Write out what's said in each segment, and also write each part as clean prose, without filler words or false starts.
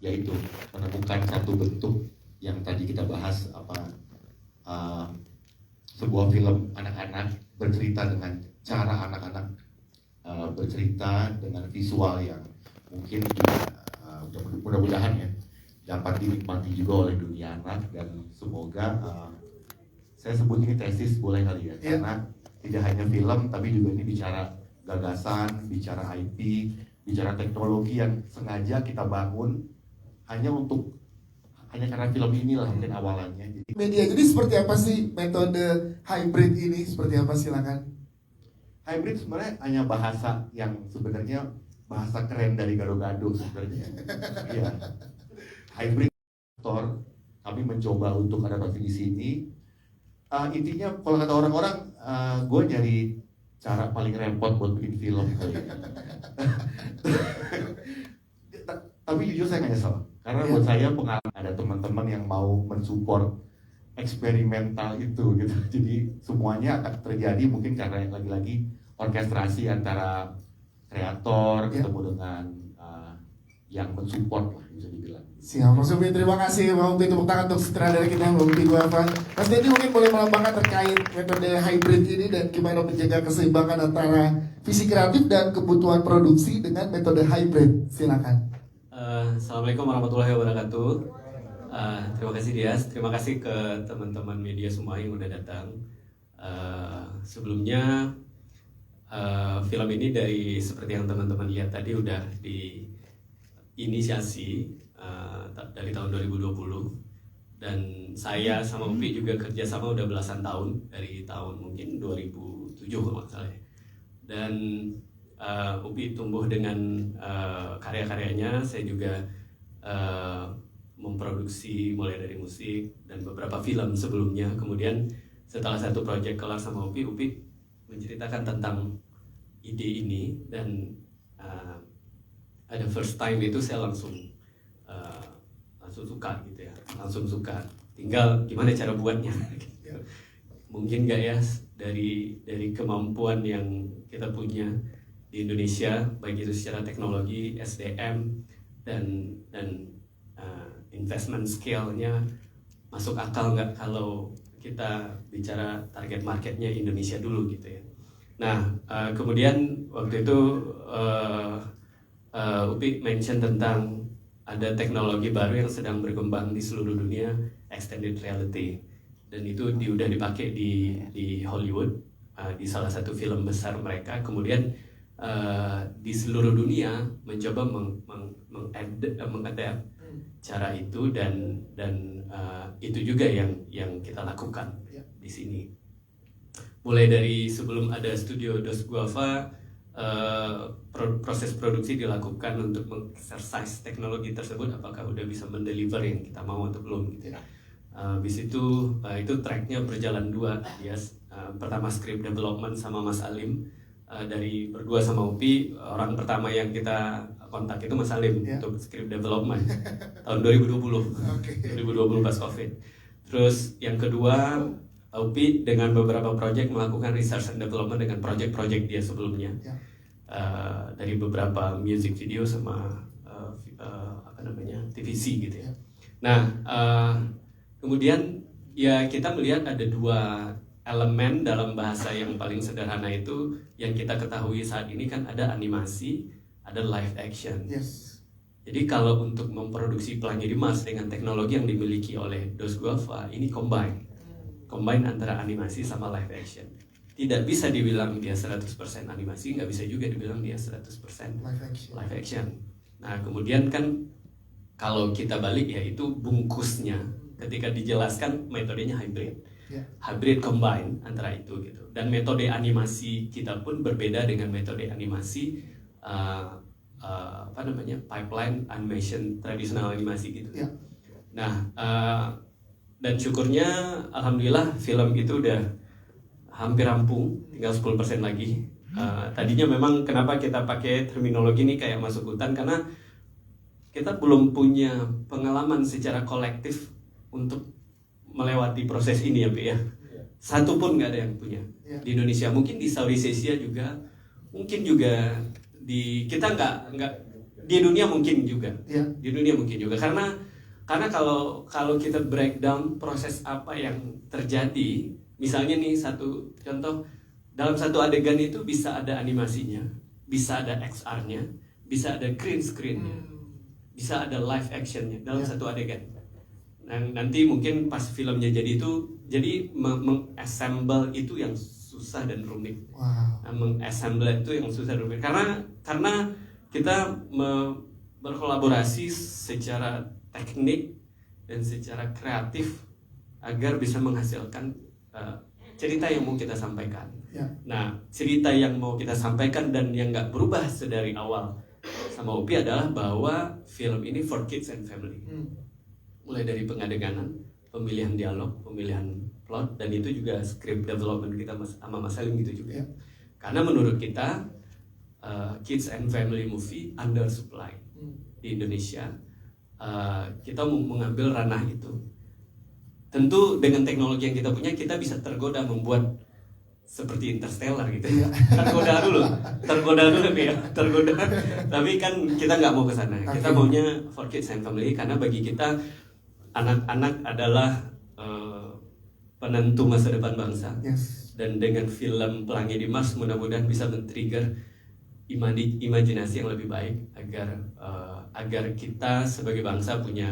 yaitu menemukan satu bentuk yang tadi kita bahas uh, sebuah film anak-anak bercerita dengan cara anak-anak bercerita dengan visual yang mungkin mudah-mudahan ya dapat dinikmati juga oleh dunia anak, dan semoga saya sebut ini tesis boleh kali ya, karena tidak hanya film tapi juga ini bicara gagasan, bicara IP, bicara teknologi yang sengaja kita bangun hanya karena film inilah mungkin awalannya. Media, jadi seperti apa sih metode hybrid ini? Seperti apa, silakan. Hybrid sebenarnya hanya bahasa yang sebenarnya bahasa keren dari gado-gado sebenarnya. Iya. Hybrid aktor, kami mencoba untuk adaptasi di sini. Intinya kalau kata orang-orang, gue nyari cara paling repot buat bikin film kali. Tapi jujur saya nggak nyesel, karena buat saya pengalaman ada teman-teman yang mau mensupport eksperimental itu gitu. Jadi semuanya akan terjadi mungkin karena yang lagi-lagi orkestrasi antara kreator ketemu dengan yang mensupport lah, bisa dibilang. Siap, Mas Upi, terima kasih Bang Upi, tepuk tangan untuk sutradara kita Bang Upi Guava. Mas Denny mungkin boleh melambangkan terkait metode hybrid ini dan gimana menjaga keseimbangan antara visi kreatif dan kebutuhan produksi dengan metode hybrid, silakan. Assalamualaikum warahmatullahi wabarakatuh. Terima kasih Dias, terima kasih ke teman-teman media semua yang udah datang. Sebelumnya film ini seperti yang teman-teman lihat tadi udah diinisiasi dari tahun 2020, dan saya sama Upi juga kerjasama udah belasan tahun, dari tahun mungkin 2007 kalau nggak salah. Dan Upi tumbuh dengan karya-karyanya, saya juga memproduksi mulai dari musik dan beberapa film sebelumnya. Kemudian setelah satu proyek kelar sama Upi menceritakan tentang ide ini, dan ada first time itu saya langsung suka gitu ya, langsung suka. Tinggal gimana cara buatnya. Mungkin nggak ya dari kemampuan yang kita punya di Indonesia, baik itu secara teknologi, SDM, dan investment scale-nya masuk akal nggak kalau kita bicara target marketnya Indonesia dulu gitu ya. Nah, kemudian waktu itu Upi mention tentang ada teknologi baru yang sedang berkembang di seluruh dunia, extended reality, dan itu udah dipakai di Hollywood, di salah satu film besar mereka. Kemudian di seluruh dunia mencoba mengadapt cara itu, dan itu juga yang kita lakukan di sini. Mulai dari sebelum ada studio Dos Guava, proses produksi dilakukan untuk mengexercise teknologi tersebut, apakah udah bisa mendeliver yang kita mau atau belum gitu. Habis itu tracknya berjalan dua, yes. Pertama script development sama Mas Alim. Dari berdua sama Upi, orang pertama yang kita kontak itu Mas Alim untuk script development tahun 2020, 2020 pas COVID. Terus yang kedua, Upi dengan beberapa project melakukan research and development dengan project-project dia sebelumnya, dari beberapa music video sama TVC gitu ya. Nah, kemudian ya kita melihat ada dua elemen dalam bahasa yang paling sederhana itu yang kita ketahui saat ini kan, ada animasi, ada live action. Yes. Jadi kalau untuk memproduksi Pelangi di Mars dengan teknologi yang dimiliki oleh Dos Guava, ini combine antara animasi sama live action. Tidak bisa dibilang dia 100% animasi, nggak bisa juga dibilang dia 100% live action. Nah, kemudian kan kalau kita balik ya itu bungkusnya ketika dijelaskan metodenya hybrid. Hybrid combine antara itu gitu. Dan metode animasi kita pun berbeda dengan metode animasi pipeline animation, tradisional animasi gitu. Nah, dan syukurnya alhamdulillah film itu udah hampir rampung, tinggal 10% lagi. Tadinya memang kenapa kita pakai terminologi ini kayak masuk hutan, karena kita belum punya pengalaman secara kolektif untuk melewati proses ini ya, Pak ya. Satu pun nggak ada yang punya di Indonesia. Mungkin di Southeast Asia juga, mungkin juga kita nggak di dunia mungkin juga. Ya. Di dunia mungkin juga karena kalau kita breakdown proses apa yang terjadi, misalnya nih satu contoh, dalam satu adegan itu bisa ada animasinya, bisa ada XR-nya, bisa ada green screen-nya, bisa ada live action-nya dalam satu adegan. Nanti mungkin pas filmnya jadi mengassemble itu yang susah dan rumit. Wow. Mengassemble itu yang susah dan rumit karena kita berkolaborasi secara teknik dan secara kreatif agar bisa menghasilkan cerita yang mau kita sampaikan. Ya. Nah, cerita yang mau kita sampaikan dan yang nggak berubah sedari awal sama Upi adalah bahwa film ini for kids and family. Mulai dari pengadeganan, pemilihan dialog, pemilihan plot, dan itu juga script development kita sama Mas Salim gitu juga. Ya. Karena menurut kita kids and family movie undersupply di Indonesia. Kita mau mengambil ranah itu. Tentu dengan teknologi yang kita punya, kita bisa tergoda membuat seperti Interstellar gitu. Iya. tergoda dulu ya, tergoda. Tapi kan kita nggak mau ke sana. Kita maunya for kids and family karena bagi kita anak-anak adalah penentu masa depan bangsa. Yes. Dan dengan film Pelangi di Mars mudah-mudahan bisa men-trigger imajinasi yang lebih baik agar kita sebagai bangsa punya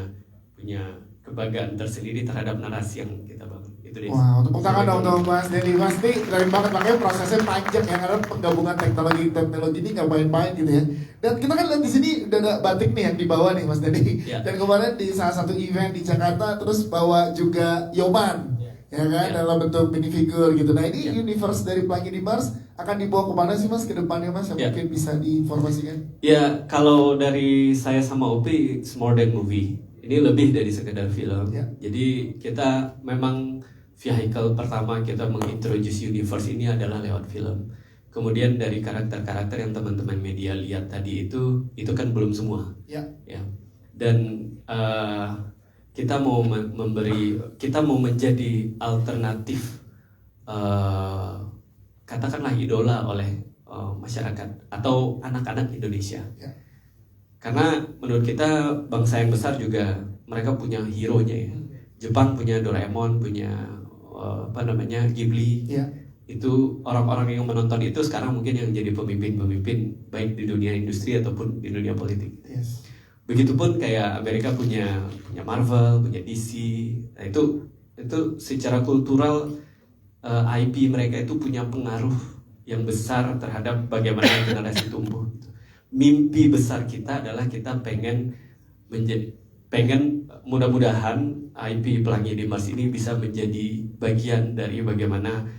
kebanggaan tersendiri terhadap narasi yang kita bangun. Itu deh. Wah, tepuk tangan dong untuk Mas Denny. Mas ini keren banget, makanya prosesnya panjang ya, karena penggabungan teknologi ini nggak main-main gitu ya. Dan kita kan lihat di sini udah ada batik nih yang dibawa nih Mas Denny. Ya. Dan kemarin di salah satu event di Jakarta terus bawa juga Yoman, ya kan, dalam bentuk minifigure gitu. Nah ini universe dari Pelangi di Mars akan dibawa kemana sih Mas ke depannya Mas? Yang mungkin bisa diinformasikan? Ya, kalau dari saya sama Upi, it's more than movie. Ini lebih dari sekedar film. Ya. Jadi kita memang vehicle pertama kita mengintroduce universe ini adalah lewat film. Kemudian dari karakter-karakter yang teman-teman media lihat tadi itu kan belum semua. Ya. Ya. Dan kita mau kita mau menjadi alternatif, katakanlah idola oleh masyarakat atau anak-anak Indonesia. Ya. Karena menurut kita bangsa yang besar juga mereka punya hero-nya ya. Jepang punya Doraemon, punya Ghibli. Ya. Itu orang-orang yang menonton itu sekarang mungkin yang jadi pemimpin baik di dunia industri ataupun di dunia politik. Yes. Begitupun kayak Amerika punya Marvel, punya DC. Nah, itu secara kultural IP mereka itu punya pengaruh yang besar terhadap bagaimana generasi tumbuh. Mimpi besar kita adalah kita pengen mudah-mudahan IP Pelangi di Mars ini bisa menjadi bagian dari bagaimana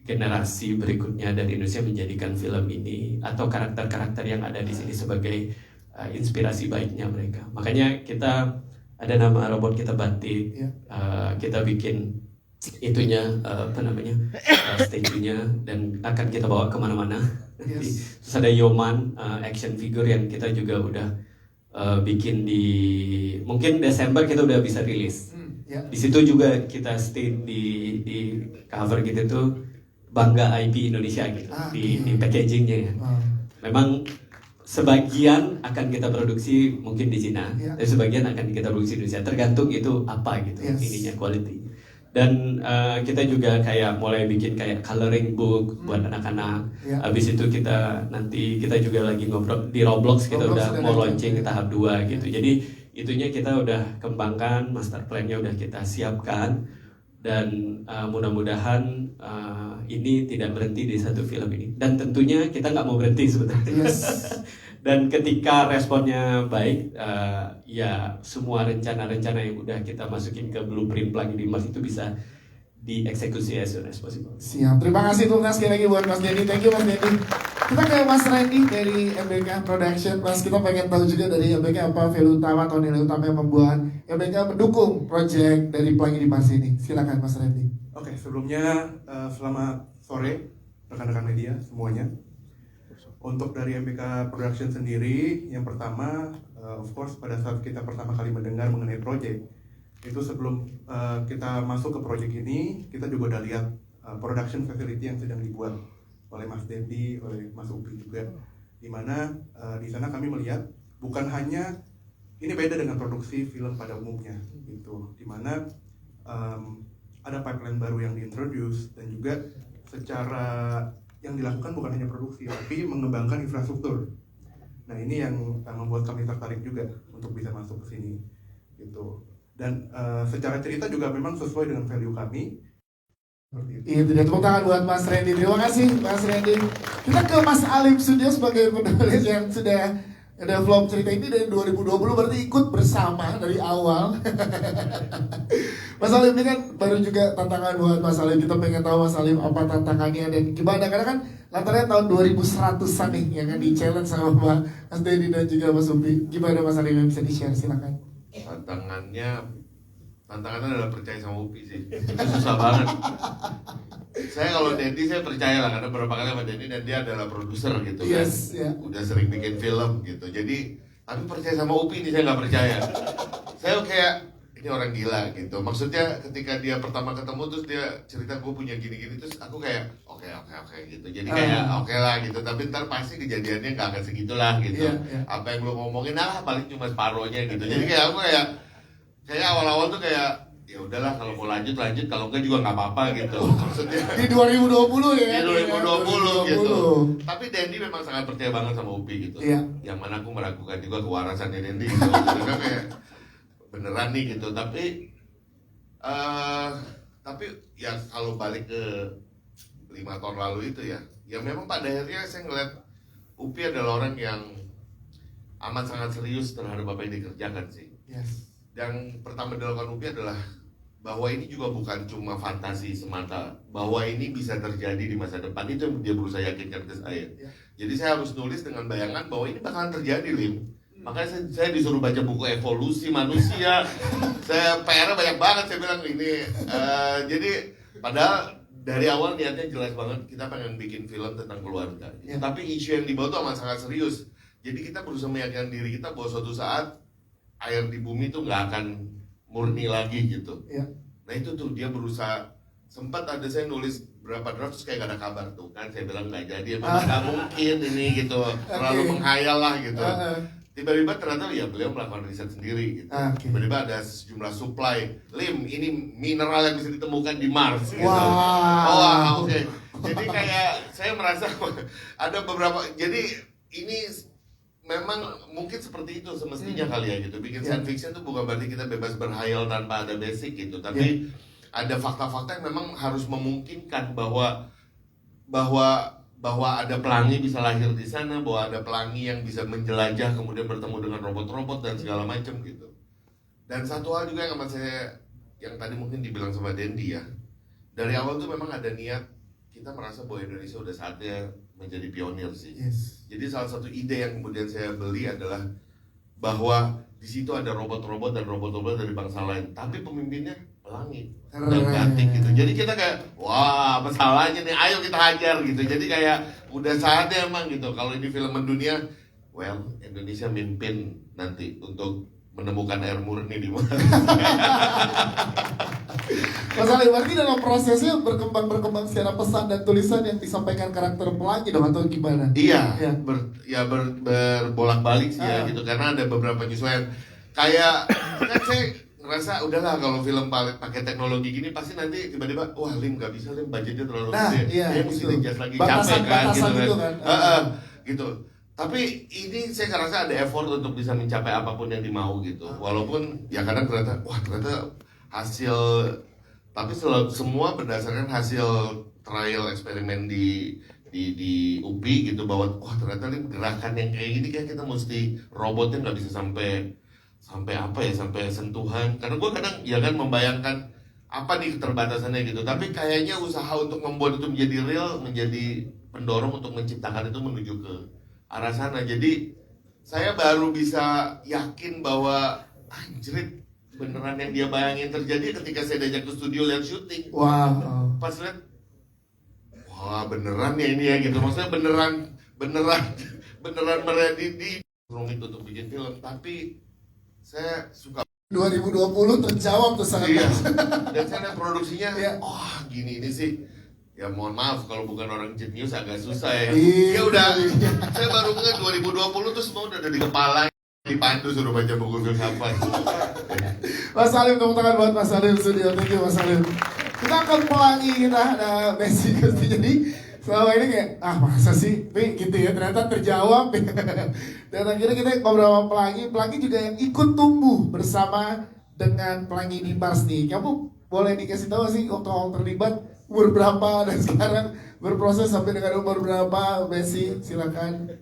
generasi berikutnya dari Indonesia menjadikan film ini atau karakter-karakter yang ada di sini sebagai inspirasi baiknya mereka. Makanya kita ada nama robot kita batik, kita bikin itunya statue-nya dan akan kita bawa kemana-mana. Yes. Terus ada Yoman action figure yang kita juga udah bikin mungkin Desember kita udah bisa rilis. Ya. Di situ juga kita state di cover gitu tuh bangga IP Indonesia gitu di packagingnya ya. Memang sebagian akan kita produksi mungkin di Cina, dan sebagian akan kita produksi di Indonesia. Tergantung itu apa gitu ininya quality. Dan kita juga kayak mulai bikin kayak coloring book buat anak-anak. Habis itu kita juga lagi ngobrol di Roblox, kita udah mau launching tahap 2 gitu. Jadi itunya kita udah kembangkan, master plan-nya udah kita siapkan, dan mudah-mudahan ini tidak berhenti di satu film ini. Dan tentunya kita nggak mau berhenti sebetulnya. Yes. Dan ketika responnya baik, ya semua rencana-rencana yang udah kita masukin ke blueprint Pelangi di Mars itu bisa dieksekusi as soon as possible. Siap, terima kasih tuh sekali lagi buat Mas Denny. Thank you Mas Denny. Kita ke Mas Randy dari MBK Production. Mas, kita pengen tahu juga dari MBK apa value utama atau nilai utama yang membuat MBK mendukung project dari Pelangi di Mars ini. Silakan Mas Randy. Oke, sebelumnya selamat sore rekan-rekan media semuanya. Untuk dari MBK Production sendiri, yang pertama, of course pada saat kita pertama kali mendengar mengenai project, itu sebelum kita masuk ke project ini, kita juga udah lihat production facility yang sedang dibuat oleh Mas Dendi, oleh Mas Upi juga. Dimana di sana kami melihat bukan hanya ini beda dengan produksi film pada umumnya gitu, dimana ada pipeline baru yang diintroduce dan juga secara yang dilakukan bukan hanya produksi tapi mengembangkan infrastruktur. Nah ini yang membuat kami tertarik juga untuk bisa masuk ke sini gitu. Dan secara cerita juga memang sesuai dengan value kami. Seperti itu. Itu dia, tepuk tangan buat Mas Randy. Terima kasih Mas Randy. Kita ke Mas Alim Studio sebagai penulis yang sudah develop cerita ini dari 2020, berarti ikut bersama dari awal. Mas Alim ini kan baru juga tantangan buat Mas Alim. Kita pengen tahu Mas Alim apa tantangannya dan gimana, karena kan latarnya tahun 2100-an nih yang kan di-challenge sama Mas Denny dan juga Mas Upi. Gimana Mas Alim yang bisa di-share, silakan. Tantangannya adalah percaya sama Upi sih. Itu susah banget. Saya kalau Denny saya percaya lah, karena beberapa kali sama Denny dan dia adalah produser gitu kan. Yes, ya. Udah sering bikin film gitu. Jadi tapi percaya sama Upi ini saya nggak percaya. Saya kayak ini orang gila gitu. Maksudnya ketika dia pertama ketemu terus dia cerita gue punya gini-gini, terus aku kayak oke gitu. Jadi kayak oke lah gitu. Tapi ntar pasti kejadiannya nggak akan segitulah gitu. Apa yang lu ngomongin paling cuma separohnya gitu. Jadi kayak aku kayak awal-awal tuh kayak ya udahlah, kalau mau lanjut, kalau enggak juga nggak apa-apa gitu. Maksudnya Di 2020 ya. di 2020 gitu. Tapi Dendi memang sangat percaya banget sama Upi gitu. Iya. Yang mana aku meragukan juga kewarasannya Dendi gitu. Karena kayak beneran nih gitu. Tapi ya kalau balik ke 5 tahun lalu itu ya memang pada akhirnya saya ngeliat Upi adalah orang yang amat sangat serius terhadap apa yang dikerjakan sih. Yes. Yang pertama dilakukan Upi adalah bahwa ini juga bukan cuma fantasi semata, bahwa ini bisa terjadi di masa depan. Itu yang dia berusaha yakinkan ke saya. Jadi saya harus nulis dengan bayangan bahwa ini bakalan terjadi, Lim. Makanya saya disuruh baca buku evolusi manusia. Saya PR-nya banyak banget, saya bilang ini. Jadi padahal dari awal niatnya jelas banget, kita pengen bikin film tentang keluarga. Tapi isu yang dibawa itu amat sangat serius. Jadi kita berusaha meyakinkan diri kita bahwa suatu saat air di bumi itu nggak akan murni lagi gitu. Nah itu tuh dia berusaha, sempat ada saya nulis berapa draft terus kayak gak ada kabar tuh kan, saya bilang nggak jadi, emang nggak mungkin ini gitu, terlalu menghayal lah gitu. Tiba-tiba ternyata ya beliau melakukan riset sendiri gitu. Tiba-tiba ada sejumlah supply, Lim ini mineral yang bisa ditemukan di Mars gitu. Wow. Oke. Jadi kayak saya merasa ada beberapa, jadi ini memang mungkin seperti itu semestinya kali ya gitu. Bikin science fiction itu bukan berarti kita bebas berhayal tanpa ada basic gitu. Tapi ada fakta-fakta yang memang harus memungkinkan bahwa ada pelangi bisa lahir di sana, bahwa ada pelangi yang bisa menjelajah kemudian bertemu dengan robot-robot dan segala macam gitu. Dan satu hal juga yang amat saya, yang tadi mungkin dibilang sama Dendi ya, dari awal tuh memang ada niat kita merasa bahwa Indonesia udah saatnya menjadi pionir sih. Jadi salah satu ide yang kemudian saya beli adalah bahwa di situ ada robot-robot dan robot-robot dari bangsa lain, tapi pemimpinnya pelangi dan batik gitu. Jadi kita kayak wah apa salahnya nih, ayo kita hajar gitu. Jadi kayak udah saatnya emang gitu. Kalau ini film mendunia, well Indonesia mimpin nanti untuk menemukan air murni di mana. Mas Ali, berarti dalam prosesnya berkembang secara pesan dan tulisan yang disampaikan karakter pelangi dong atau gimana? Iya, berbolak-balik sih ya gitu, karena ada beberapa penyesuaian. Kayak kan saya ngerasa udahlah kalau film pakai teknologi gini pasti nanti tiba-tiba wah Lim nggak bisa, Lim budgetnya terlalu gede, dia mesti adjust lagi, capek kan gitu kan. Gitu. Tapi ini saya ngerasa ada effort untuk bisa mencapai apapun yang dimau gitu. Walaupun ya kadang ternyata hasil, tapi semua berdasarkan hasil trial eksperimen di UPI gitu, bahwa wah ternyata nih gerakan yang kayak gini kayak kita mesti robotnya nggak bisa sampai sampai sentuhan. Karena gue kadang ya kan membayangkan apa nih keterbatasannya gitu, tapi kayaknya usaha untuk membuat itu menjadi real, menjadi pendorong untuk menciptakan itu menuju ke arah sana. Jadi saya baru bisa yakin bahwa anjrit beneran yang dia bayangin terjadi ketika saya diajak ke studio lihat syuting. Pas lihat wah beneran ya ini ya gitu. Maksudnya beneran di rumit untuk bikin film. Tapi saya suka 2020 terjawab tuh sangat. Dan saya lihat produksinya, wah gini ini sih Ya mohon maaf kalau bukan orang jenius agak susah ya. Iya. Ya udah, saya baru ngeh 2020 tuh semua udah ada di kepala. Dipandu suruh baca buku filsafat. Mas Salim, tepuk tangan buat Mas Salim studio. Thank you Mas Salim. Kita akan pelangi, kita ada Messi. Jadi selama ini kayak, masa sih, Pi, gitu ya, ternyata terjawab. Dan akhirnya kita ngobrol sama pelangi. Pelangi juga yang ikut tumbuh bersama dengan pelangi di Mars nih. Kamu boleh dikasih tahu sih waktu awal terlibat umur berapa dan sekarang berproses sampai dengan umur berapa? Messi, silakan.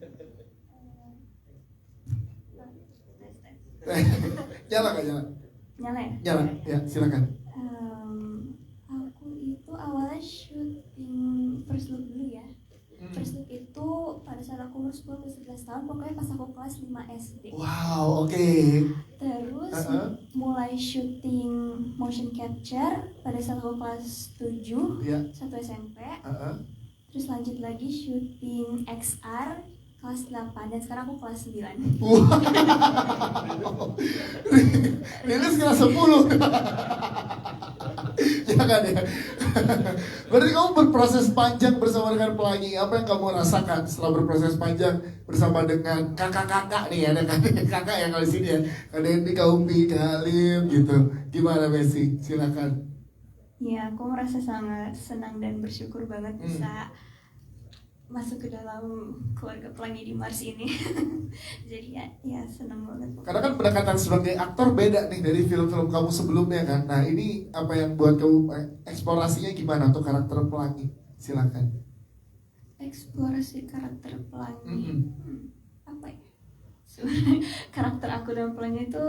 Nyala nggak nyala? Nyala ya? Nyala, ya silakan. Aku itu awalnya syuting first look dulu ya. First look itu pada saat aku umur 10 ke 11 tahun, pokoknya pas aku kelas 5 SD. Wow, oke. Terus mulai syuting motion capture pada saat aku kelas 7, Ya. 1 SMP. Terus lanjut lagi syuting XR kelas 8 dan sekarang aku kelas 9. Rilis kelas 10. Jangan ya. Berarti kamu berproses panjang bersama dengan pelangi. Apa yang kamu rasakan setelah berproses panjang bersama dengan kakak-kakak nih? Ada kakak yang kalau di sini ya. Ada Endi, Kaumpi, Halim gitu. Gimana Messi? Silakan. Ya, aku merasa sangat senang dan bersyukur banget bisa masuk ke dalam keluarga pelangi di Mars ini. Jadi ya senang banget. Karena kan pendekatan sebagai aktor beda nih dari film-film kamu sebelumnya kan. Nah ini apa yang buat kamu eksplorasinya gimana untuk karakter pelangi? Silakan. Eksplorasi karakter pelangi. Apa ya? Sebenarnya karakter aku dan pelangi itu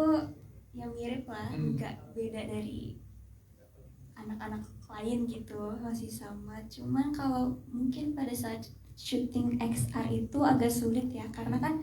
yang mirip lah, nggak beda dari anak-anak lain gitu, masih sama. Cuman kalau mungkin pada saat syuting XR itu agak sulit ya, karena kan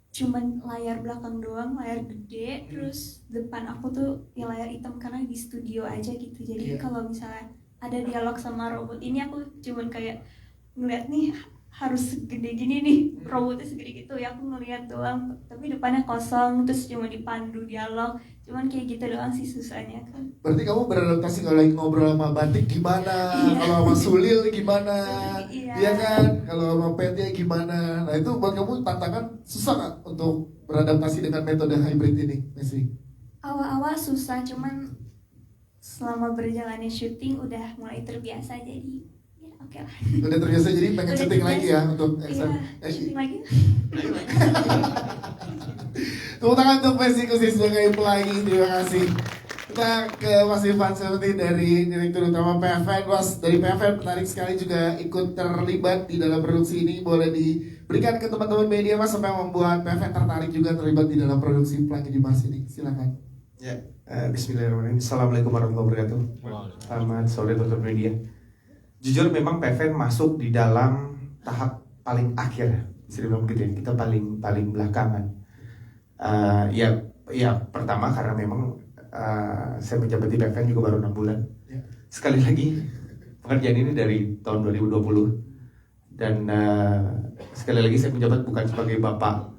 cuman layar belakang doang, layar gede, terus depan aku tuh ya layar hitam karena di studio aja gitu. Jadi kalau misalnya ada dialog sama robot ini, aku cuman kayak ngeliat nih harus segede gini nih, robotnya segede gitu ya, aku ngeliat doang, tapi depannya kosong, terus cuma dipandu dialog, cuman kayak gitu doang sih susahnya kan. Berarti kamu beradaptasi kalau lagi ngobrol sama Batik gimana, kalau sama Sulil gimana, iya kan, kalau sama Petya gimana. Nah itu buat kamu tantangan susah nggak untuk beradaptasi dengan metode hybrid ini, Messi? Awal-awal susah, cuman selama berjalannya syuting udah mulai terbiasa, jadi ya oke lah. Udah terbiasa jadi pengen Udah syuting terbiasa. lagi ya untuk Iya, syuting lagi. Tepuk tangan untuk Messi khusus sebagai pelangi, terima kasih. Kita ke Mas Ivan seperti dari Direktur Utama PFN. Mas, dari PFN menarik sekali juga ikut terlibat di dalam produksi ini. Boleh diberikan ke teman-teman media Mas, sampai membuat PFN tertarik juga terlibat di dalam produksi Pelangi di Mars ini. Silakan. Ya, bismillahirrahmanirrahim. Assalamualaikum warahmatullahi wabarakatuh. Selamat sore teman-teman media. Jujur memang PFN masuk di dalam tahap paling akhir, bisa dibilang begitu ya. Kita paling belakangan. Ya pertama karena memang saya menjabat di PFN juga baru 6 bulan. Sekali lagi pekerjaan ini dari tahun 2020 dan sekali lagi saya menjabat bukan sebagai bapak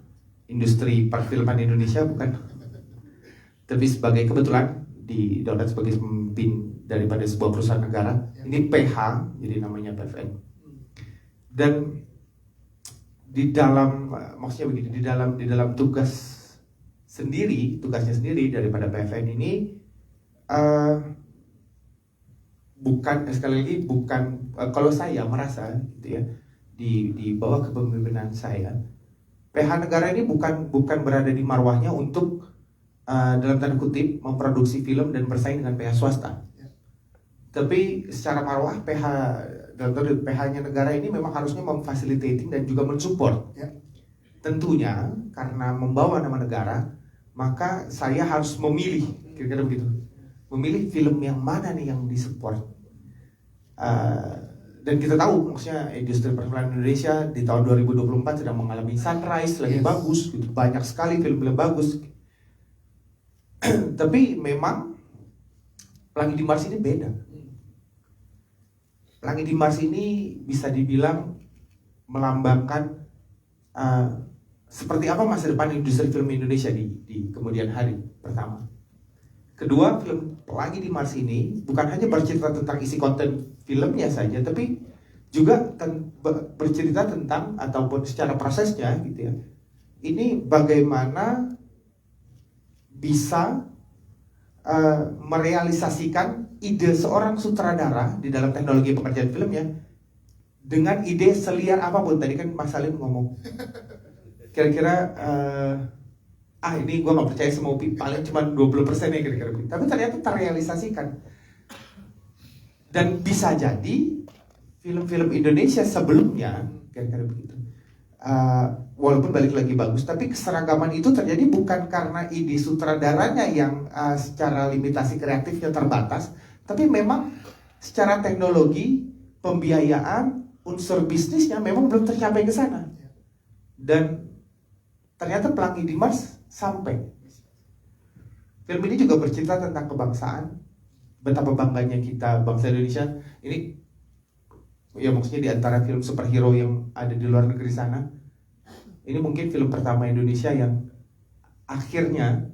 industri perfilman Indonesia, bukan, tapi sebagai kebetulan didaulat sebagai pemimpin daripada sebuah perusahaan negara. Ini PH, jadi namanya PFN. Dan di dalam maksudnya begini, di dalam tugasnya sendiri daripada PFN ini bukan kalau saya merasa gitu ya, di bawah kepemimpinan saya, PH negara ini bukan berada di marwahnya untuk dalam tanda kutip memproduksi film dan bersaing dengan PH swasta. Tapi secara marwah PH-nya negara ini memang harusnya memfasilitating dan juga mensupport. Tentunya karena membawa nama negara, maka saya harus memilih, kira-kira begitu. Memilih film yang mana nih yang disupport. Dan kita tahu maksudnya industri perfilman Indonesia di tahun 2024 sedang mengalami sunrise lagi bagus gitu. Banyak sekali film-film bagus. Tapi memang Pelangi di Mars ini beda. Pelangi di Mars ini bisa dibilang melambangkan seperti apa masa depan industri film Indonesia di kemudian hari. Pertama, Kedua, film Pelangi di Mars ini bukan hanya bercerita tentang isi konten filmnya saja, tapi juga bercerita tentang ataupun secara prosesnya gitu ya. Ini bagaimana bisa merealisasikan ide seorang sutradara di dalam teknologi pengerjaan filmnya dengan ide seliar apapun. Tadi kan Mas Salim ngomong kira-kira ini gue gak percaya semua paling cuma 20% ya kira-kira, tapi ternyata terrealisasikan. Dan bisa jadi film-film Indonesia sebelumnya kira-kira begitu, walaupun balik lagi bagus, tapi keseragaman itu terjadi bukan karena ide sutradaranya yang secara limitasi kreatifnya terbatas, tapi memang secara teknologi, pembiayaan, unsur bisnisnya memang belum tercapai ke sana. Dan ternyata Pelangi di Mars sampai. Film ini juga bercerita tentang kebangsaan, betapa bangganya kita bangsa Indonesia. Ini ya maksudnya di antara film superhero yang ada di luar negeri sana, ini mungkin film pertama Indonesia yang akhirnya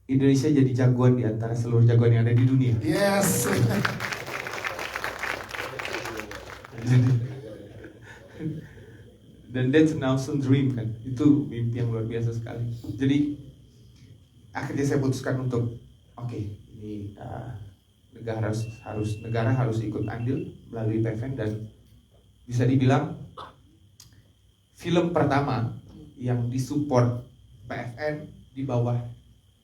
Indonesia jadi jagoan di antara seluruh jagoan yang ada di dunia. Yes. Dan that's an awesome dream kan, itu mimpi yang luar biasa sekali. Jadi akhirnya saya putuskan untuk ini negara harus ikut andil melalui PFN, dan bisa dibilang film pertama yang disupport PFN di bawah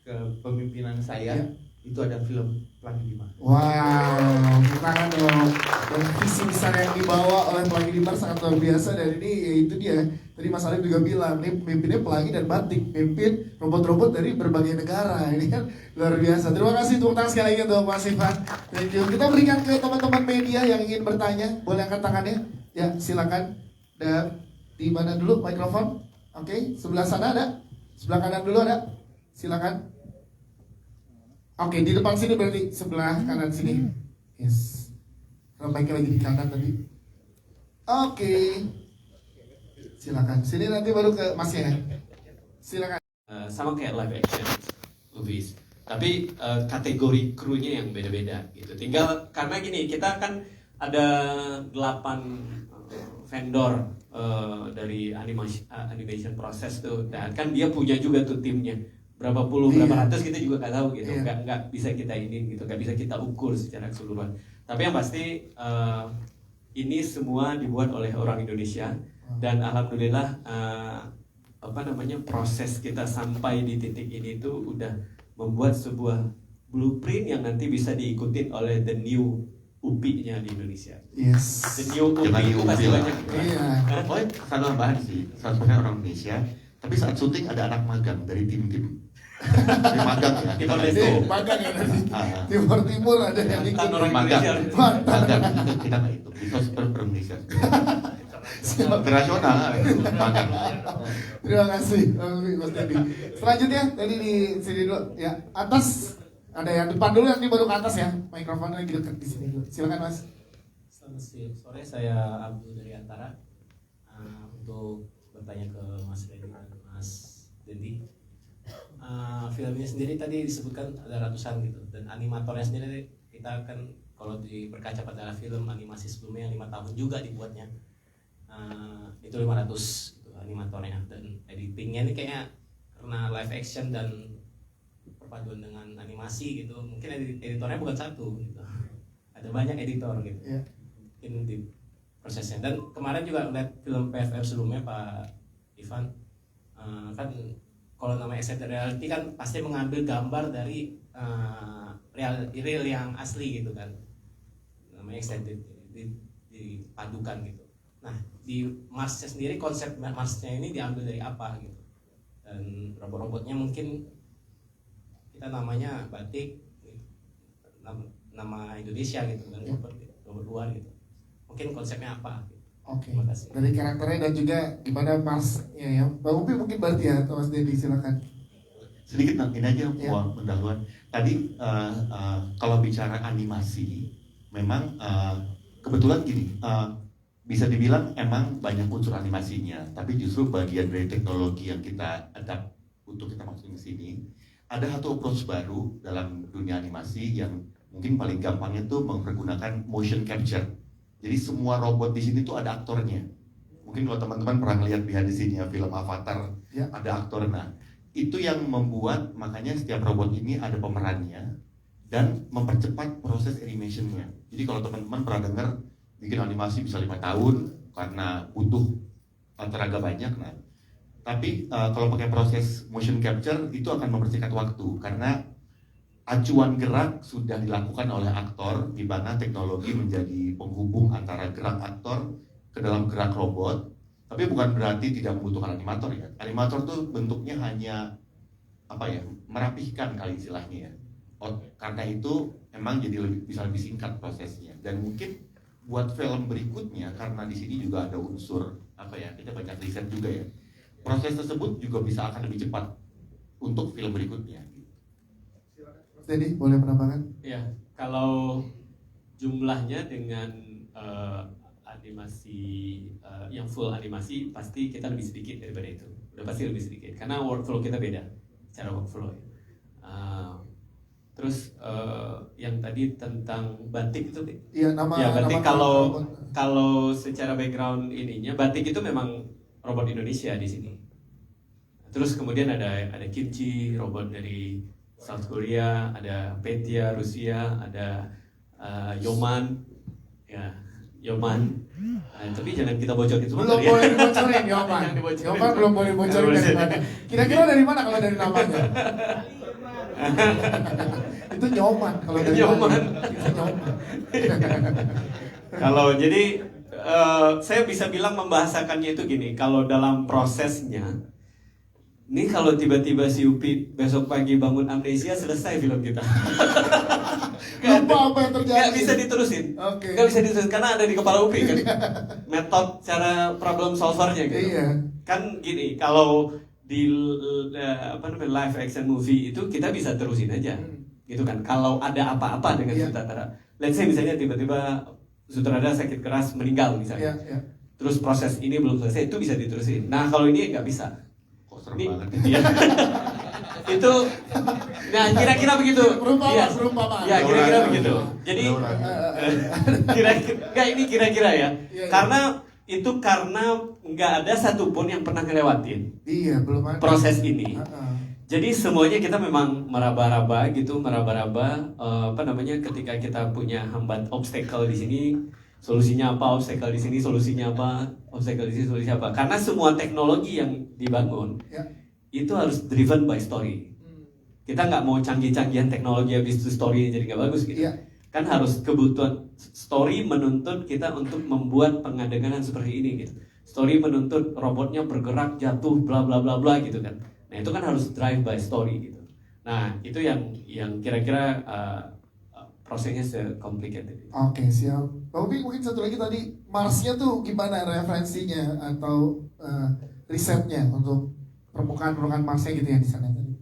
kepemimpinan saya itu ada film Pelangi di Mars. Wow, tangan dong. Dan visi besar yang dibawa oleh Pelangi di Mars sangat luar biasa. Dan ini ya itu dia. Tadi Mas Salim juga bilang, ini pemimpinnya Pelangi dan Batik, pimpin robot-robot dari berbagai negara. Ini kan luar biasa. Terima kasih, tepuk tangan sekali lagi untuk Mas Ivan. Thank you. Kita berikan ke teman-teman media yang ingin bertanya, boleh angkat tangannya? Ya, silakan. Dan di mana dulu mikrofon? Oke, sebelah sana ada? Sebelah kanan dulu ada? Silakan. Oke, di depan sini berarti sebelah kanan sini. Yes. Kalau mic-nya lagi di kanan tadi. Oke. Silakan. Sini nanti baru ke Mas ya. Silakan. Sama kayak live action movies, tapi kategori krunya yang beda-beda gitu. Tinggal karena gini, kita kan ada 8 vendor dari animation proses tuh, dan kan dia punya juga tuh timnya. Berapa puluh, berapa ratus kita juga nggak tahu gitu, nggak bisa kita ini gitu, nggak bisa kita ukur secara keseluruhan. Tapi yang pasti ini semua dibuat oleh orang Indonesia, dan alhamdulillah proses kita sampai di titik ini itu udah membuat sebuah blueprint yang nanti bisa diikutin oleh the new UPI-nya di Indonesia. Yes. The new UPI itu pasti banyak. Iya. Oh, satu tambahan sih, 100% orang Indonesia. Tapi saat syuting ada anak magang dari tim-tim. Dari magang ya. Timor Kita Leste. Magang ya dari Timur ada yang ikut. Mantan orang magang. Indonesia. Magang kita nggak itu. Kita per Indonesia. Internasional magang. Terima kasih Mas Dedi. Selanjutnya tadi di sini dulu ya, atas ada yang depan dulu, yang baru ke atas ya. Mikrofonnya lagi dekat di sini dulu. Silakan Mas. Selamat sore, saya Abdul dari Antara. Untuk bertanya ke Mas Dedi dan Mas Dedi, film ini sendiri tadi disebutkan ada ratusan gitu, dan animatornya sendiri kita kan kalau berkaca pada film animasi sebelumnya yang 5 tahun juga dibuatnya, itu 500 gitu, animatornya, dan editingnya ini kayaknya karena live action dan perpaduan dengan animasi gitu, mungkin editornya bukan satu gitu, ada banyak editor gitu. Mungkin di prosesnya. Dan kemarin juga lihat film PFR sebelumnya Pak Ivan, kan kalau namanya extended reality kan pasti mengambil gambar dari real yang asli gitu kan, namanya extended, dipadukan gitu. Nah di Marsnya sendiri, konsep Marsnya ini diambil dari apa gitu, dan robot-robotnya mungkin kita namanya Batik, nama Indonesia gitu kan, robot luar gitu, mungkin konsepnya apa gitu. Oke. Terima kasih. Dari karakternya dan juga gimana Marsnya ya. Bang Upi mungkin berarti ya, atau Mas Dedi silakan. Sedikit ini aja Ya. pendahuluan. Tadi kalau bicara animasi, memang kebetulan gini, bisa dibilang emang banyak unsur animasinya, tapi justru bagian dari teknologi yang kita adapt untuk kita masukin ke sini ada satu approach baru dalam dunia animasi yang mungkin paling gampangnya tuh mempergunakan motion capture. Jadi semua robot di sini tuh ada aktornya. Mungkin kalau teman-teman pernah lihat behind the scene-nya film Avatar, Ya. ada aktor. Nah, itu yang membuat makanya setiap robot ini ada pemerannya dan mempercepat proses animation-nya. Jadi kalau teman-teman pernah dengar bikin animasi bisa 5 tahun karena butuh tenaga banyak. Nah, tapi kalau pakai proses motion capture itu akan mempersingkat waktu karena acuan gerak sudah dilakukan oleh aktor, di mana teknologi menjadi penghubung antara gerak aktor ke dalam gerak robot. Tapi bukan berarti tidak membutuhkan animator ya. Animator tuh bentuknya hanya merapihkan kali istilahnya ya. Karena itu emang jadi bisa lebih singkat prosesnya. Dan mungkin buat film berikutnya, karena di sini juga ada unsur kita banyak riset juga ya. Proses tersebut juga bisa akan lebih cepat untuk film berikutnya. Jadi boleh penambahan? Ya, kalau jumlahnya dengan animasi yang full animasi pasti kita lebih sedikit daripada itu. Udah pasti lebih sedikit karena workflow kita beda cara workflow. Terus yang tadi tentang batik itu, Iya, ya batik nama kalau secara background ininya batik itu memang robot Indonesia di sini. Terus kemudian ada Kimchi, robot dari South Korea, ada Petya Rusia, ada Yoman, ya Yoman. Tapi jangan kita bocorin semua. belum boleh dibocorin Yoman. Jangan dibocorin. Yoman belum boleh bocorin dari mana. Kira-kira dari mana kalau dari namanya? Itu Nyoman kalau dari Nyoman. namanya. Itu Nyoman. Kalau jadi saya bisa bilang membahasakannya itu gini, kalau dalam prosesnya, ini kalau tiba-tiba si Upi besok pagi bangun amnesia, selesai film kita. Lupa apa yang terjadi. Gak bisa diterusin. Oke. Gak bisa diterusin karena ada di kepala Upi kan. Metode cara problem solvernya gitu. Iya. Kan gini, kalau di live action movie itu kita bisa terusin aja. Gitu kan. Kalau ada apa-apa dengan Iya. sutradara. Let's say misalnya tiba-tiba sutradara sakit keras meninggal misalnya. Iya. Terus proses ini belum selesai, itu bisa diterusin. Nah, kalau ini nggak bisa. Kok serem Ini- banget. Iya. Itu, nah kira-kira begitu. Perumpamaan, Iya. perumpamaan. Ya, kira-kira Udah, begitu. udah. Jadi Udah, kira-kira, ini kira-kira ya. Iya. Karena itu karena nggak ada satupun yang pernah ngelewatin Iya, belum ada. proses ini. Heeh. Jadi semuanya kita memang meraba-raba gitu, ketika kita punya hambat obstacle di sini, solusinya apa, obstacle di sini, solusinya apa, obstacle di sini, solusinya apa. Karena semua teknologi yang dibangun Ya. itu harus driven by story. Kita nggak mau canggih-canggihan teknologi habis itu story jadi nggak bagus gitu. Iya. Kan harus kebutuhan story menuntut kita untuk membuat pengadeganan seperti ini gitu. Story menuntut robotnya bergerak, jatuh, bla bla bla bla gitu kan. Nah itu kan harus drive by story gitu. Nah itu yang kira-kira prosesnya se-complicated. Oke, siap. Tapi mungkin satu lagi tadi Marsnya tuh gimana referensinya atau risetnya untuk permukaan Marsnya gitu ya di sana tadi.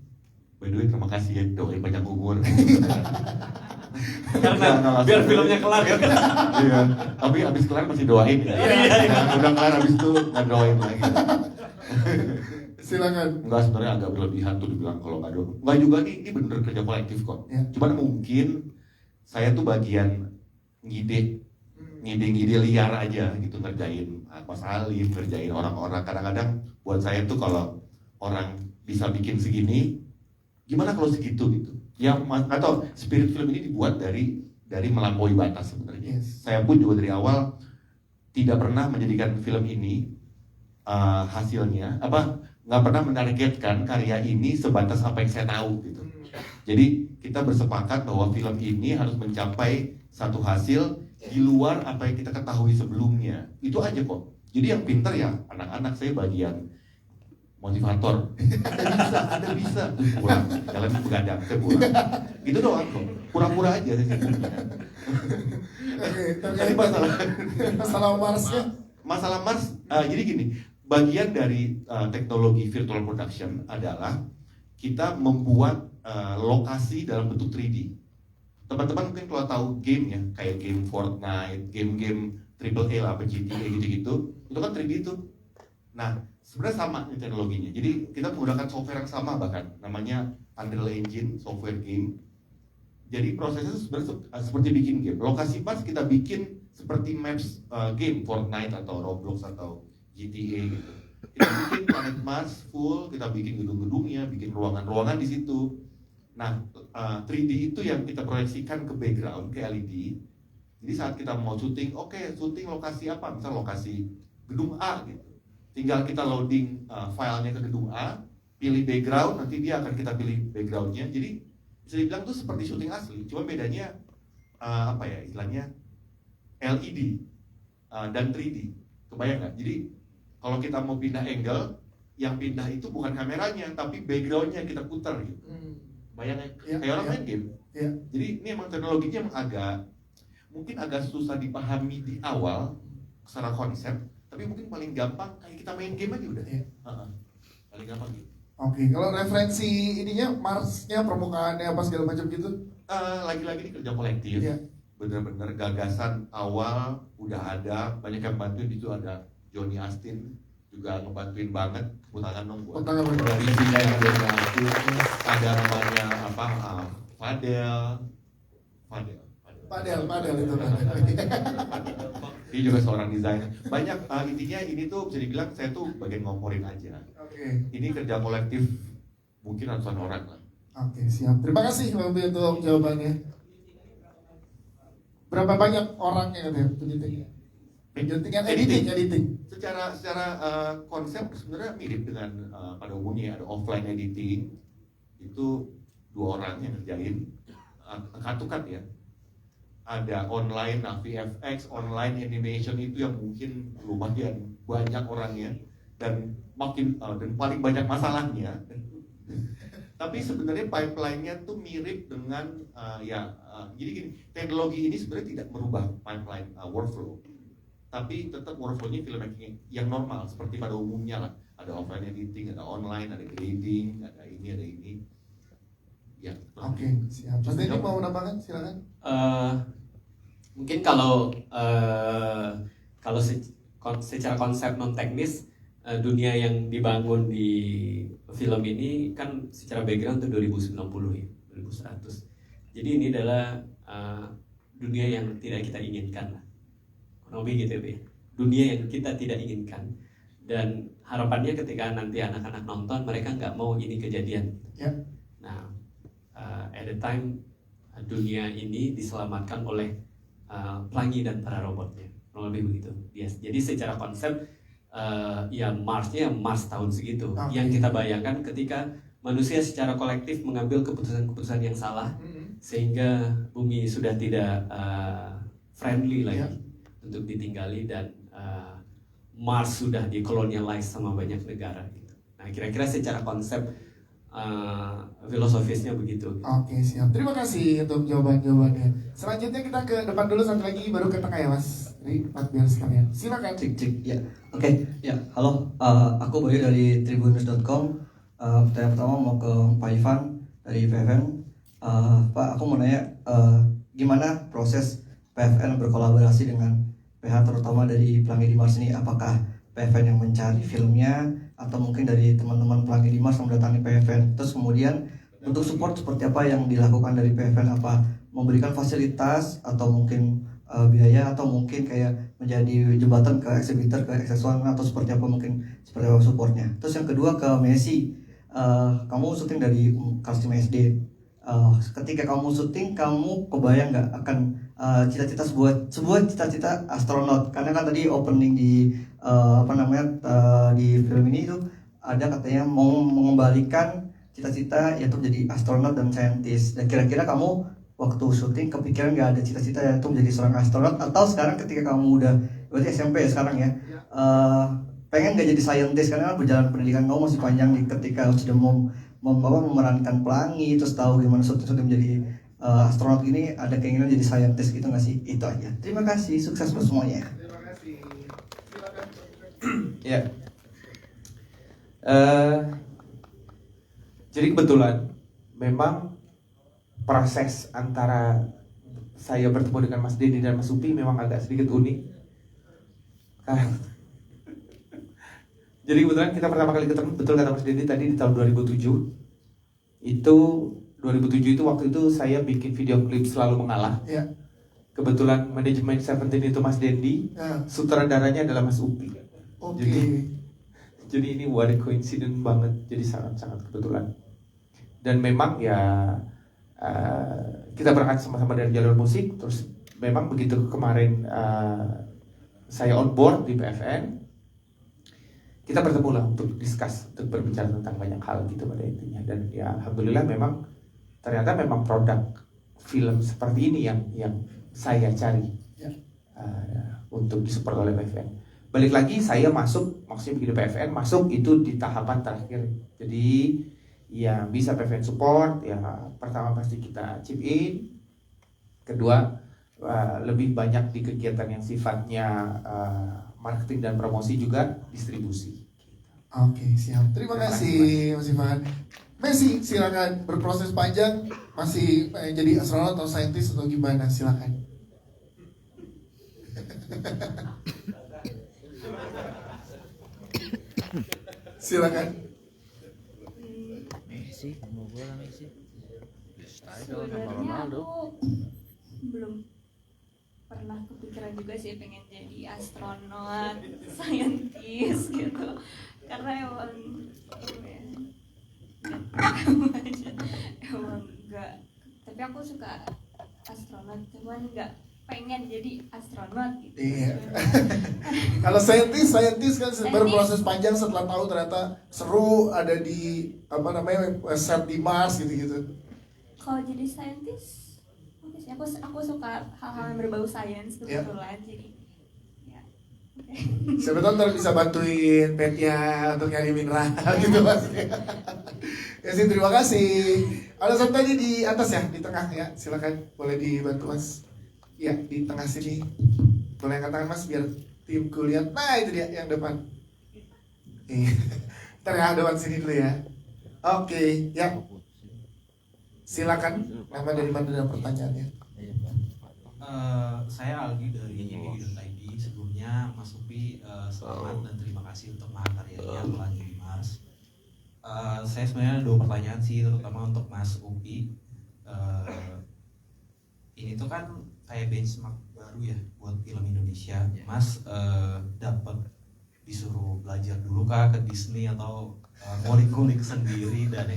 By the way, terima kasih ya, doain banyak umur. Karena biar filmnya kelar ya. Iya, tapi abis kelar masih doain ya. Udah kelar abis itu nggak doain lagi. Silakan. Enggak, sebenarnya agak berlebihan tuh dibilang kalau nggak doain. Enggak juga nih, ini bener kerja kolektif kok. Ya. Cuman mungkin saya tuh bagian ngide liar aja gitu, ngerjain Mas Alim, ngerjain orang-orang. Kadang-kadang buat saya tuh kalau orang bisa bikin segini, gimana kalau segitu gitu. Ya atau spirit film ini dibuat dari melampaui batas sebenarnya. Yes. Saya pun juga dari awal tidak pernah menjadikan film ini hasilnya nggak pernah menargetkan karya ini sebatas apa yang saya tahu gitu. Jadi kita bersepakat bahwa film ini harus mencapai satu hasil di luar apa yang kita ketahui sebelumnya. Itu aja kok. Jadi yang pintar ya anak-anak, saya bagian motivator. Ada bisa terus pulang, jalan begadang, saya pulang. Itu doang kok. Pura-pura aja saya sibuknya. Oke, Jadi terkait masalah Marsnya. Masalah Mars, jadi gini, bagian dari teknologi virtual production adalah kita membuat lokasi dalam bentuk 3D. Teman-teman mungkin kalau tahu game ya, kayak game Fortnite, game-game AAA lah, apa GTA gitu-gitu, itu kan 3D tuh. Nah, sebenarnya sama nih teknologinya. Jadi kita menggunakan software yang sama bahkan, namanya Unreal Engine, software game. Jadi prosesnya sebenarnya seperti bikin game. Lokasi pas kita bikin seperti maps game Fortnite atau Roblox atau GTA gitu. Kita bikin planet Mars full, kita bikin gedung-gedungnya, bikin ruangan-ruangan di situ. Nah, 3D itu yang kita proyeksikan ke background, ke LED. Jadi saat kita mau syuting, syuting lokasi apa? Misal lokasi gedung A gitu. Tinggal kita loading filenya ke gedung A, pilih background, nanti dia akan kita pilih backgroundnya. Jadi bisa dibilang tuh seperti syuting asli, cuma bedanya istilahnya LED dan 3D. Kebayang nggak? Jadi kalau kita mau pindah angle, yang pindah itu bukan kameranya, tapi backgroundnya kita putar gitu. Bayang kayak orang main game. Ya. Jadi ini emang teknologinya emang mungkin agak susah dipahami di awal secara konsep, tapi mungkin paling gampang kayak kita main game aja udah. Iya. Paling gampang gitu. Oke, kalau referensi ininya Marsnya, permukaannya apa segala macam gitu? Lagi-lagi ini kerja kolektif. Iya. Bener-bener gagasan awal udah ada, banyak yang bantuin. Itu ada Johnny Astin juga ngebantuin banget. Tepuk tangan dong buat Tangan dong. dari Villa yang dia bantu. Ada namanya Fadel itu. Dia juga seorang desainer. Banyak intinya ini tuh bisa dibilang saya tuh bagian ngomporin aja. Oke. Ini kerja kolektif mungkin ratusan orang lah. Oke, siap. Terima kasih Bang Bi untuk jawabannya. Berapa banyak orangnya katanya penyitiknya? Penyitiknya editing. Secara konsep sebenarnya mirip dengan pada umumnya. Ada offline editing, itu 2 orang yang ngerjain, cut ya. Ada online, VFX, online animation itu yang mungkin lumayan banyak orangnya dan paling banyak masalahnya. Tapi sebenarnya pipeline-nya tuh mirip dengan jadi gini, teknologi ini sebenarnya tidak merubah pipeline workflow, tapi tetap workflow-nya filmmaking yang normal seperti pada umumnya lah. Ada offline editing, ada online, ada grading, ada ini. Ya. Oke, siap. Mas Denny mau menambahkan? Silakan. Mungkin kalau secara konsep non teknis, dunia yang dibangun di film ini kan secara background tuh 2090 ya, 2100. Jadi ini adalah dunia yang tidak kita inginkan lah, kurang lebih gitu ya. Dunia yang kita tidak inginkan, dan harapannya ketika nanti anak-anak nonton mereka nggak mau ini kejadian. Ya. Nah, at the time dunia ini diselamatkan oleh pelangi dan para robotnya, kurang lebih begitu. Yes. Jadi secara konsep Marsnya Mars tahun segitu. Okay. Yang kita bayangkan ketika manusia secara kolektif mengambil keputusan-keputusan yang salah, sehingga bumi sudah tidak friendly lagi untuk ditinggali, dan Mars sudah dikolonialize sama banyak negara gitu. Nah, kira-kira secara konsep filosofisnya begitu. Oke, siap. Terima kasih untuk jawabannya. Selanjutnya kita ke depan dulu, satu lagi baru ke tengah ya Mas. Pak biar sekalian. Silakan. Cik. Ya. Oke. Ya. Halo. Aku Bayu dari tribunnews.com. Pertanyaan pertama mau ke Pak Ivan dari PFN. Pak, aku mau nanya gimana proses PFN berkolaborasi dengan PH, terutama dari Pelangi di Mars ini. Apakah PFN yang mencari filmnya, atau mungkin dari teman-teman Pelangi di Mars yang mendatangi PFN? Terus kemudian untuk support seperti apa yang dilakukan dari PFN? Apa memberikan fasilitas, atau mungkin biaya, atau mungkin kayak menjadi jembatan ke exhibitor, ke aksesuar, atau seperti apa, mungkin seperti apa supportnya? Terus yang kedua ke Messi, kamu syuting dari Kalsim SD. Ketika kamu syuting, kamu kebayang nggak akan cita-cita sebuah cita-cita astronot? Karena kan tadi opening di di film ini itu ada katanya mau mengembalikan cita-cita yaitu menjadi astronot dan saintis. Dan kira-kira kamu waktu syuting kepikiran nggak ada cita-cita yaitu menjadi seorang astronot? Atau sekarang ketika kamu udah berarti SMP ya sekarang ya, pengen nggak jadi saintis? Karena perjalanan pendidikan kamu masih panjang nih, ketika sudah memerankan pelangi, terus tahu gimana syuting menjadi astronot ini, ada keinginan jadi saintis gitu nggak sih? Itu aja. Terima kasih, sukses buat semuanya. Terima kasih. Silakan. Ya. Jadi kebetulan memang proses antara saya bertemu dengan Mas Denny dan Mas Upi memang agak sedikit unik. Jadi kebetulan kita pertama kali ketemu, betul kata Mas Denny tadi, di tahun 2007. Itu 2007 itu waktu itu saya bikin video klip Selalu Mengalah. Ya. Kebetulan manajemen Seventeen itu Mas Dendi, sutradaranya adalah Mas Upi. Oke. Jadi ini what a coincidence banget, jadi sangat-sangat kebetulan. Dan memang ya kita berangkat sama-sama dari jalur musik, terus memang begitu kemarin saya on board di PFN, kita bertemu lah untuk discuss, untuk berbicara tentang banyak hal gitu pada intinya. Dan ya alhamdulillah memang ternyata memang produk film seperti ini yang saya cari untuk disupport oleh PFN. Balik lagi saya masuk, maksudnya begitu PFN masuk itu di tahapan terakhir. Jadi ya bisa PFN support, ya pertama pasti kita chip in, kedua lebih banyak di kegiatan yang sifatnya marketing dan promosi juga distribusi. Oke, siap. Terima kasih Mas Ivan. Messi, silakan. Berproses panjang, masih pengen jadi astronot atau saintis atau gimana? Silakan. Silakan. Sebenarnya aku belum pernah kepikiran juga sih pengen jadi astronot, saintis gitu. Karena emang enggak. Tapi aku suka astronot, cuman enggak pengen jadi astronot gitu. Iya. Kalau saintis kan berproses panjang setelah tahu ternyata seru ada di set di Mars gitu-gitu. Kalau jadi saintis, oke sih. Aku suka hal-hal yang berbau sains kebetulan. Jadi ya. Siapa tahu ntar bisa bantuin petnya untuk nyari mineral gitu Mas. Ya sih, terima kasih. Ada satu tadi di atas ya, di tengah ya. Silakan boleh dibantu Mas. Ya, di tengah sini. Boleh angkat tangan Mas biar timku lihat. Nah, itu dia yang depan. Ntar ya, depan sini dulu ya. Oke, ya. Silakan. Nama dari mana dan pertanyaannya? Saya Aldi dari Yegi.id. Sebelumnya Mas Upi, selamat dan terima kasih untuk mahakaryanya Pelangi di Mars. Saya sebenarnya ada 2 pertanyaan sih, terutama untuk Mas Upi. Ini tuh kan kayak benchmark baru ya buat film Indonesia. Mas dapat disuruh belajar dulu kah ke Disney atau ngulik-ngulik sendiri dan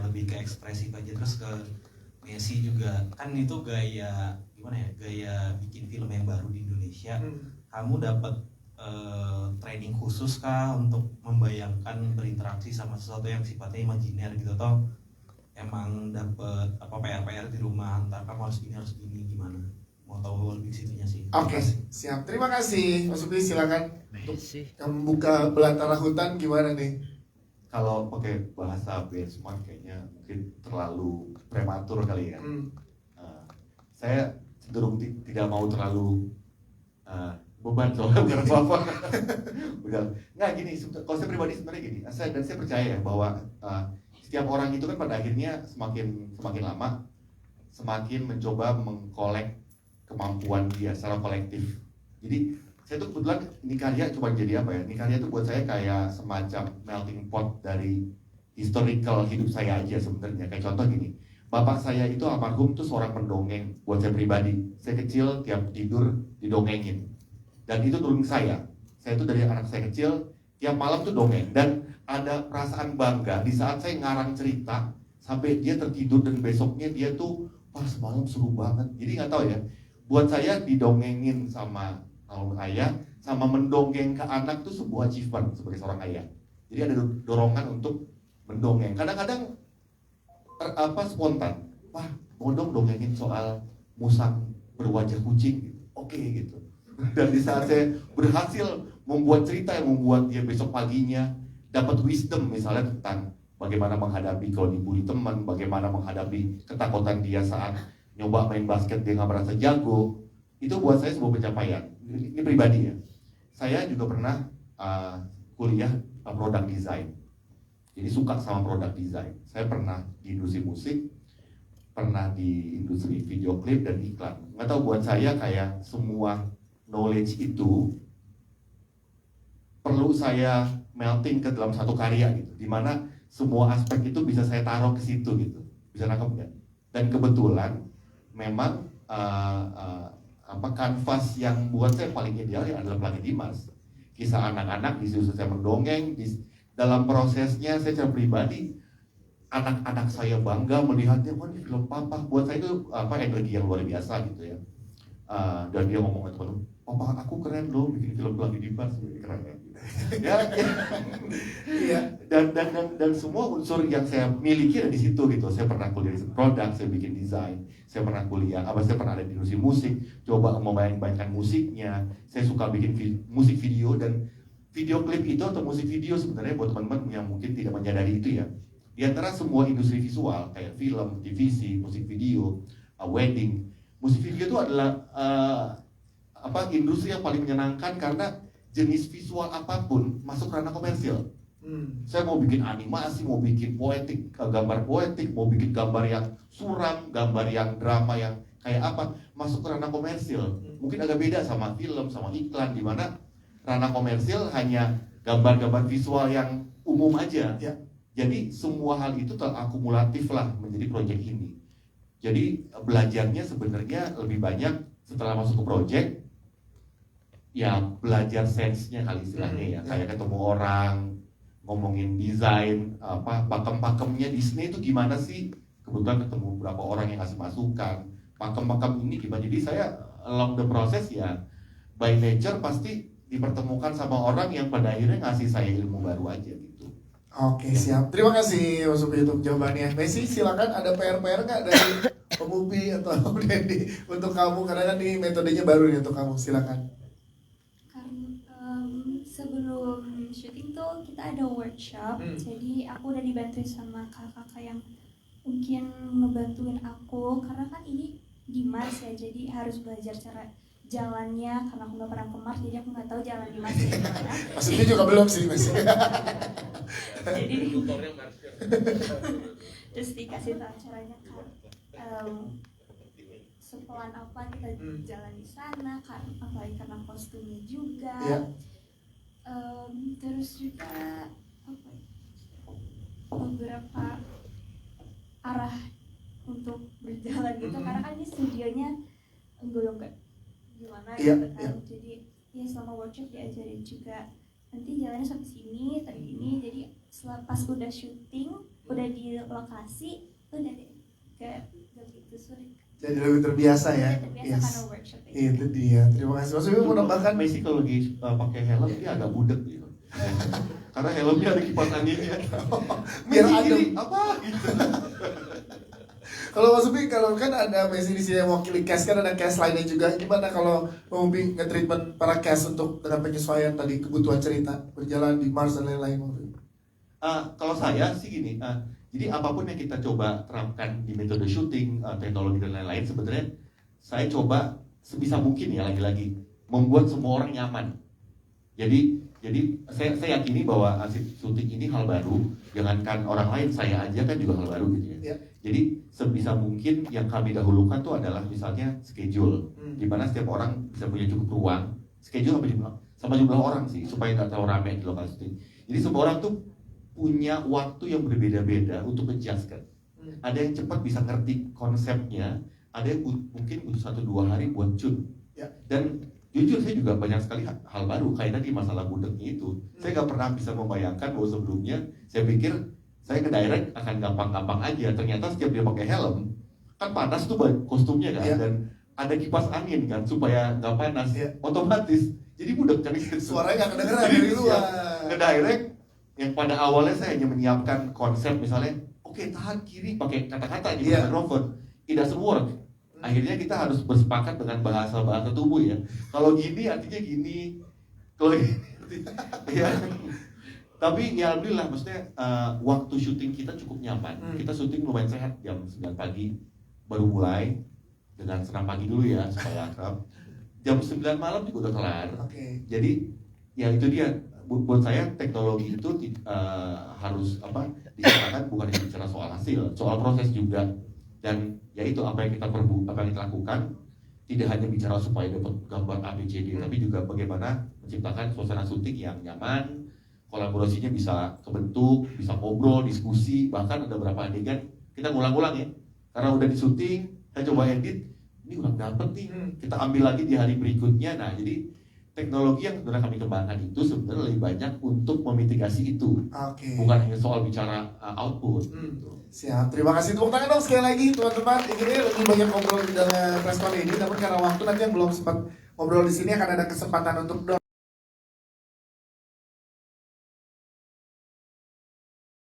lebih ke ekspresif aja? Terus ke Messi juga kan itu gaya gimana ya, gaya bikin film yang baru di Indonesia. Kamu dapat training khusus kah untuk membayangkan berinteraksi sama sesuatu yang sifatnya imajiner gitu, atau emang dapat PR di rumah antar kamu harus gini gimana? Mau tahu lebih situnya sih. Oke, siap. Terima kasih Mas Upi, silakan untuk membuka belantara hutan gimana nih? Kalau pakai bahasa benchmark kayaknya mungkin terlalu prematur kali ya. Saya cenderung tidak mau terlalu beban soalnya bukan apa-apa. Nggak gini, kalau saya pribadi sebenarnya gini, saya percaya ya bahwa setiap orang itu kan pada akhirnya semakin lama semakin mencoba mengkolek kemampuan dia secara kolektif. Jadi saya tuh kebetulan ini karya cuma jadi apa ya? Ini karya tuh buat saya kayak semacam melting pot dari historical hidup saya aja sebenarnya. Kayak contoh gini, bapak saya itu almarhum tuh seorang pendongeng buat saya pribadi. Saya kecil tiap tidur didongengin. Dan itu turun saya. Saya tuh dari anak saya kecil tiap malam tuh dongeng, dan ada perasaan bangga di saat saya ngarang cerita sampai dia tertidur dan besoknya dia tuh wah semalam seru banget. Jadi nggak tahu ya, buat saya didongengin sama almarhum ayah sama mendongeng ke anak tuh sebuah achievement sebagai seorang ayah. Jadi ada dorongan untuk mendongeng. Kadang-kadang spontan, wah mau dong dongengin soal musang berwajah kucing gitu. Oke gitu. Dan di saat saya berhasil membuat cerita yang membuat dia besok paginya dapat wisdom misalnya tentang bagaimana menghadapi kalau dibully teman, bagaimana menghadapi ketakutan dia saat nyoba main basket dia nggak merasa jago, itu buat saya sebuah pencapaian. Ini pribadi ya. Saya juga pernah kuliah product design. Jadi suka sama product design. Saya pernah di industri musik, pernah di industri video klip dan iklan. Nggak tahu buat saya kayak semua knowledge itu perlu saya melting ke dalam satu karya gitu, dimana semua aspek itu bisa saya taruh ke situ gitu, bisa nangkep nggak? Dan kebetulan memang kanvas yang buat saya paling ideal ya adalah Pelangi Dimas. Kisah anak-anak, di situ saya mendongeng, dalam prosesnya saya secara pribadi, anak-anak saya bangga melihatnya, wah ini film papa, buat saya itu energi yang luar biasa gitu ya. Dan dia ngomong ke teman, papa aku keren loh bikin film Pelangi Dimas, keren ya. Iya. Dan semua unsur yang saya miliki ada di situ gitu. Saya pernah kuliah di produk, saya bikin desain, saya pernah saya pernah ada di industri musik, coba membayangkan musiknya. Saya suka bikin musik video, dan video klip itu atau musik video sebenarnya buat teman-teman yang mungkin tidak menyadari itu ya. Di antara semua industri visual kayak film, TVC, musik video, wedding, musik video itu adalah industri yang paling menyenangkan karena jenis visual apapun masuk ranah komersil. Saya mau bikin animasi, mau bikin gambar poetik, mau bikin gambar yang suram, gambar yang drama yang kayak apa, masuk ke ranah komersil. Mungkin agak beda sama film, sama iklan, di mana ranah komersil hanya gambar-gambar visual yang umum aja. Ya. Jadi semua hal itu terakumulatif lah menjadi proyek ini. Jadi belajarnya sebenarnya lebih banyak setelah masuk ke proyek. Ya belajar sense-nya kali istilahnya ya, kayak ketemu orang, ngomongin desain, pakem-pakemnya Disney itu gimana sih? Kebetulan ketemu beberapa orang yang ngasih masukan, pakem-pakem ini gimana. Jadi saya along the process ya, by nature pasti dipertemukan sama orang yang pada akhirnya ngasih saya ilmu baru aja gitu. Oke, siap. Terima kasih Mas Upi untuk jawabannya. Messi, silakan, ada PR-PR nggak dari Om Upi atau Om Dendi untuk kamu, karena kan ini metodenya baru nih untuk kamu, silakan. Sebelum syuting tuh kita ada workshop, jadi aku udah dibantuin sama kakak-kakak yang mungkin ngebantuin aku, karena kan ini di Mars ya, jadi harus belajar cara jalannya, karena aku nggak pernah ke Mars, jadi aku nggak tahu jalan di Mars gimana. Maksudnya juga belum sih Mas. Jadi terus dikasih tahu caranya kan, sepelan apa kita jalan di sana, kan apalagi karena kostumnya juga. Yeah. Terus juga beberapa arah untuk berjalan gitu, karena kan ini studionya belum gimana gitu kan. Jadi ya selama workshop diajarin juga nanti jalannya sampai sini, tadi ini. Jadi pas udah syuting, udah di lokasi, udah deh gak begitu sulit. Jadi lebih terbiasa ya. Terbiasa karena workshop ya. Itu dia. Terima kasih. Mas Upi mau nambahkan? Messi kalau lagi pakai helm dia agak budek gitu. Karena helmnya ada kipas anginnya. Biar adem. Apa gitu. Kalau Mas Upi, kalau kan ada Messi di sini yang mewakili cast, kan ada cast lainnya juga. Gimana kalau Mas Upi nge-treatment para cast untuk dengan penyesuaian tadi kebutuhan cerita berjalan di Mars dan lain-lain? Kalau saya sih gini, jadi apapun yang kita coba terapkan di metode syuting, teknologi dan lain-lain, sebenarnya saya coba sebisa mungkin ya, lagi-lagi membuat semua orang nyaman. Jadi saya yakini bahwa syuting ini hal baru, jangankan orang lain, saya aja kan juga hal baru gitu ya. Jadi sebisa mungkin yang kami dahulukan tuh adalah misalnya schedule, di mana setiap orang bisa punya cukup ruang, schedule sama jumlah orang sih, supaya nggak terlalu ramai di lokasi syuting. Jadi semua orang tuh punya waktu yang berbeda-beda untuk menjelaskan. Ada yang cepat bisa ngerti konsepnya, ada yang mungkin butuh 1-2 hari buat tune. Dan jujur saya juga banyak sekali hal baru, kayak tadi masalah budeknya itu. Saya nggak pernah bisa membayangkan bahwa sebelumnya saya pikir saya ke direct akan gampang-gampang aja. Ternyata setiap dia pakai helm, kan panas tuh kostumnya kan, dan ada kipas angin kan supaya nggak panas. Otomatis jadi budek kan gitu. Suaranya nggak kedengeran dari luar. Ke direct yang pada awalnya saya hanya menyiapkan konsep, misalnya oke, tahan kiri pakai kata-kata di mikrofon, it doesn't work. Akhirnya kita harus bersepakat dengan bahasa tubuh ya. Kalau gini artinya gini, kalau gini ya. Tapi ya alhamdulillah, maksudnya waktu syuting kita cukup nyaman. Kita syuting lumayan sehat, jam 9 pagi baru mulai, dengan senam pagi dulu ya supaya akrab. Jam 9 malam juga udah kelar. Jadi ya itu dia. Buat saya teknologi itu harus dikatakan bukan hanya bicara soal hasil, soal proses juga. Dan ya itu apa yang kita lakukan, tidak hanya bicara supaya dapat gambar ABCD, tapi juga bagaimana menciptakan suasana syuting yang nyaman, kolaborasinya bisa kebentuk, bisa ngobrol, diskusi, bahkan ada beberapa adegan kita ngulang-ulang ya, karena udah di syuting, kita coba edit, ini kurang dapet nih, kita ambil lagi di hari berikutnya. Nah jadi teknologi yang sebenarnya kami kembangkan itu sebenarnya lebih banyak untuk memitigasi itu, bukan hanya soal bicara output. Siap, terima kasih. Tepuk tangan dong sekali lagi teman-teman. Ini lebih banyak ngobrol di dalam preskon ini, namun karena waktu nanti yang belum sempat ngobrol di sini akan ada kesempatan untuk